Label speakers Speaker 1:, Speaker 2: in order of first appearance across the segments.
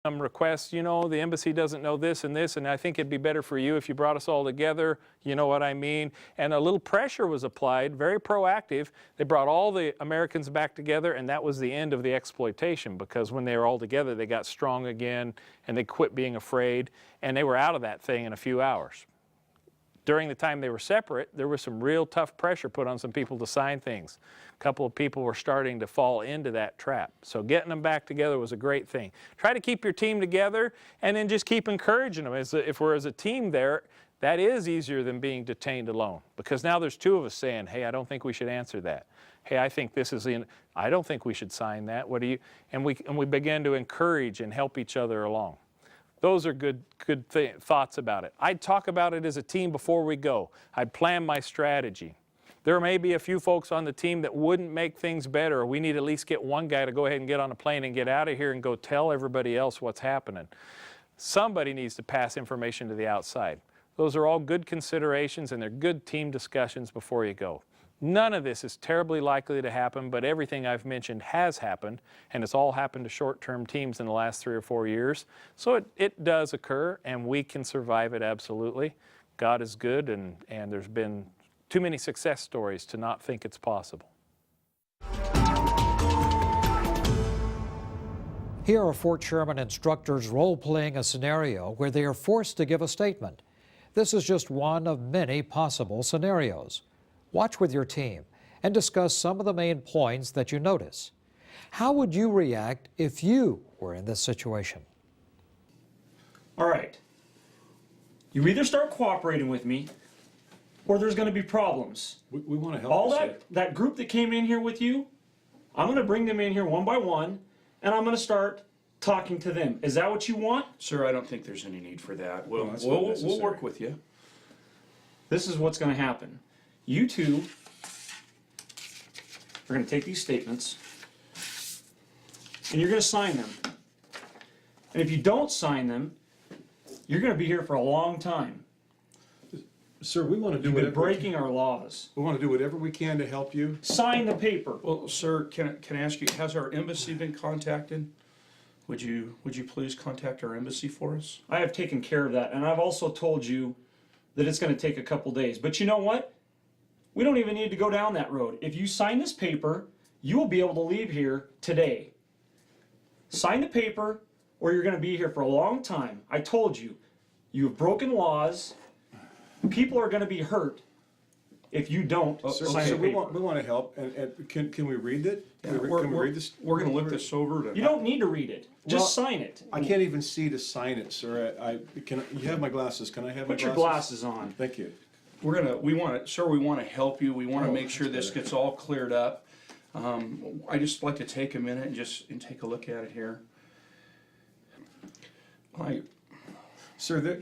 Speaker 1: requests, you know, the embassy doesn't know this, and I think it'd be better for you if you brought us all together, you know what I mean? And a little pressure was applied, very proactive. They brought all the Americans back together, and that was the end of the exploitation, because when they were all together, they got strong again, and they quit being afraid, and they were out of that thing in a few hours. During the time they were separate, there was some real tough pressure put on some people to sign things. A couple of people were starting to fall into that trap. So getting them back together was a great thing. Try to keep your team together, and then just keep encouraging them. If we're as a team there, that is easier than being detained alone, because now there's two of us saying, hey, I don't think we should answer that. Hey, I think this is I don't think we should sign that. What do you? And we begin to encourage and help each other along. Those are good thoughts about it. I'd talk about it as a team before we go. I'd plan my strategy. There may be a few folks on the team that wouldn't make things better. We need to at least get one guy to go ahead and get on a plane and get out of here and go tell everybody else what's happening. Somebody needs to pass information to the outside. Those are all good considerations, and they're good team discussions before you go. None of this is terribly likely to happen, but everything I've mentioned has happened, and it's all happened to short-term teams in the last 3 or 4 years. So it does occur, and we can survive it absolutely. God is good, and there's been too many success stories to not think it's possible.
Speaker 2: Here are Fort Sherman instructors role-playing a scenario where they are forced to give a statement. This is just one of many possible scenarios. Watch with your team and discuss some of the main points that you notice. How would you react if you were in this situation?
Speaker 3: All right. You either start cooperating with me, or there's going to be problems.
Speaker 4: We want to help
Speaker 3: All
Speaker 4: you,
Speaker 3: that group that came in here with you, I'm going to bring them in here one by one, and I'm going to start talking to them. Is that what you want?
Speaker 5: Sir, I don't think there's any need for that.
Speaker 4: No, that's not
Speaker 5: We'll
Speaker 4: necessary.
Speaker 5: work with you.
Speaker 3: This is what's going to happen. You two are going to take these statements, and you're going to sign them. And if you don't sign them, you're going to be here for a long time.
Speaker 4: Sir, we want to do
Speaker 3: You've been
Speaker 4: whatever
Speaker 3: breaking our laws.
Speaker 4: we want to do whatever we can to help you.
Speaker 3: Sign the paper.
Speaker 5: Well, sir, can I ask you, has our embassy been contacted? Would you please contact our embassy for us?
Speaker 3: I have taken care of that, and I've also told you that it's going to take a couple days. But you know what? We don't even need to go down that road. If you sign this paper, you will be able to leave here today. Sign the paper, or you're going to be here for a long time. I told you, you have broken laws. People are going to be hurt if you don't sign
Speaker 4: Sir,
Speaker 3: the
Speaker 4: we
Speaker 3: paper.
Speaker 4: want to help, and can we read it?
Speaker 5: Yeah,
Speaker 4: Can we read this?
Speaker 5: We're going to look this over.
Speaker 3: You don't need to read it. Just sign it.
Speaker 4: I can't even see to sign it, sir. You have my glasses. Can I have my
Speaker 3: Put
Speaker 4: glasses?
Speaker 3: your glasses on.
Speaker 4: Thank you.
Speaker 5: We want to help you. We want to make sure this gets all cleared up. I just like to take a minute and take a look at it here.
Speaker 4: Sir,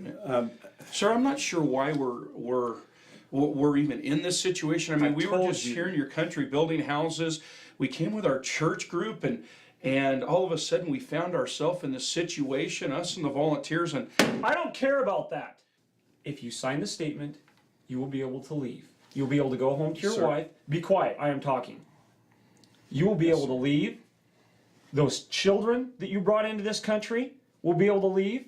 Speaker 5: Sir, I'm not sure why we're even in this situation. I mean, we were just here in your country building houses. We came with our church group, and all of a sudden we found ourselves in this situation, us and the volunteers, and
Speaker 3: I don't care about that. If you sign the statement, you will be able to leave. You'll be able to go home to your
Speaker 4: Sir.
Speaker 3: wife. Be quiet, I am talking. You will be able to leave. Those children that you brought into this country will be able to leave,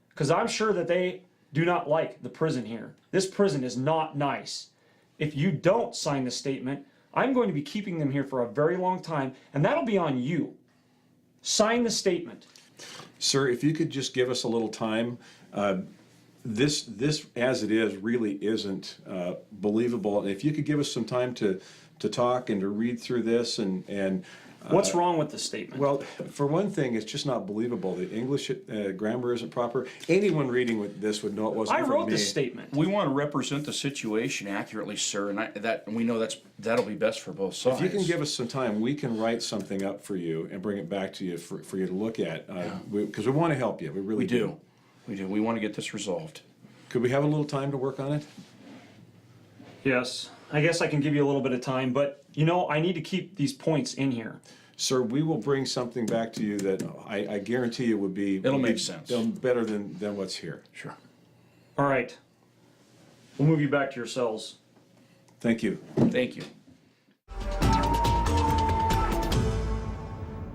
Speaker 3: because I'm sure that they do not like the prison here. This prison is not nice. If you don't sign the statement, I'm going to be keeping them here for a very long time, and that'll be on you. Sign the statement.
Speaker 4: Sir, if you could just give us a little time. This as it is really isn't believable. If you could give us some time to talk and to read through this and
Speaker 3: What's wrong with the statement?
Speaker 4: well, for one thing, it's just not believable. The English grammar isn't proper. Anyone reading with this would know it wasn't
Speaker 3: I
Speaker 4: from
Speaker 3: wrote
Speaker 4: me.
Speaker 3: this statement.
Speaker 5: we want to represent the situation accurately, sir, and we know that'll be best for both sides.
Speaker 4: If you can give us some time, we can write something up for you and bring it back to you for you to look at. Because we want to help you. We really
Speaker 5: We do. We want to get this resolved.
Speaker 4: Could we have a little time to work on it?
Speaker 3: Yes, I guess I can give you a little bit of time, but you know, I need to keep these points in here.
Speaker 4: Sir, we will bring something back to you that I guarantee you would be...
Speaker 5: It'll make sense.
Speaker 4: Better than what's here.
Speaker 5: Sure.
Speaker 3: All right. We'll move you back to your cells.
Speaker 4: Thank you.
Speaker 5: Thank you.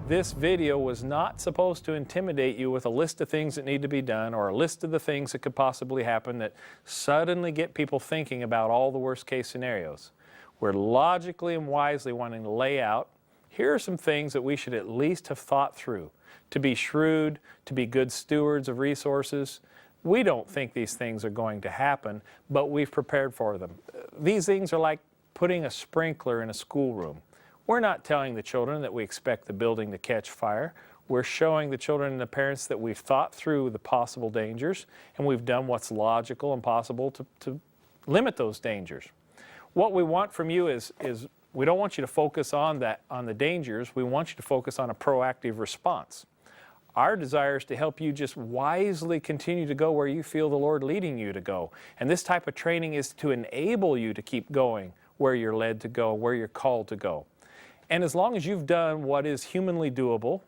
Speaker 1: this video was not supposed to intimidate you with a list of things that need to be done or a list of the things that could possibly happen that suddenly get people thinking about all the worst case scenarios. We're logically and wisely wanting to lay out, here are some things that we should at least have thought through to be shrewd, to be good stewards of resources. We don't think these things are going to happen, but we've prepared for them. These things are like putting a sprinkler in a schoolroom. We're not telling the children that we expect the building to catch fire. We're showing the children and the parents that we've thought through the possible dangers and we've done what's logical and possible to limit those dangers. What we want from you is we don't want you to focus on the dangers. We want you to focus on a proactive response. Our desire is to help you just wisely continue to go where you feel the Lord leading you to go. And this type of training is to enable you to keep going where you're led to go, where you're called to go. And as long as you've done what is humanly doable,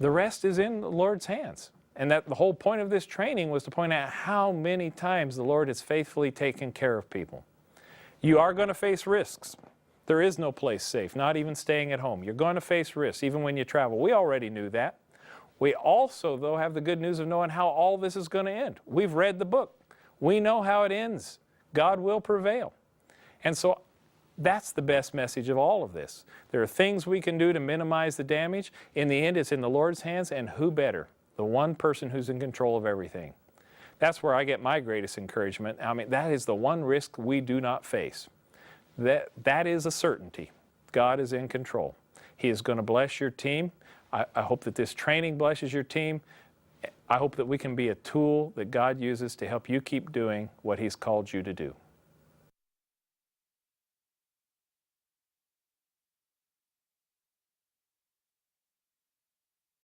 Speaker 1: the rest is in the Lord's hands. And that the whole point of this training was to point out how many times the Lord has faithfully taken care of people. You are going to face risks. There is no place safe, not even staying at home. You're going to face risks even when you travel. We already knew that. We also, though, have the good news of knowing how all this is going to end. We've read the book. We know how it ends. God will prevail. And so that's the best message of all of this. There are things we can do to minimize the damage. In the end, it's in the Lord's hands, and who better? The one person who's in control of everything. That's where I get my greatest encouragement. I mean, that is the one risk we do not face. That is a certainty. God is in control. He is going to bless your team. I hope that this training blesses your team. I hope that we can be a tool that God uses to help you keep doing what He's called you to do.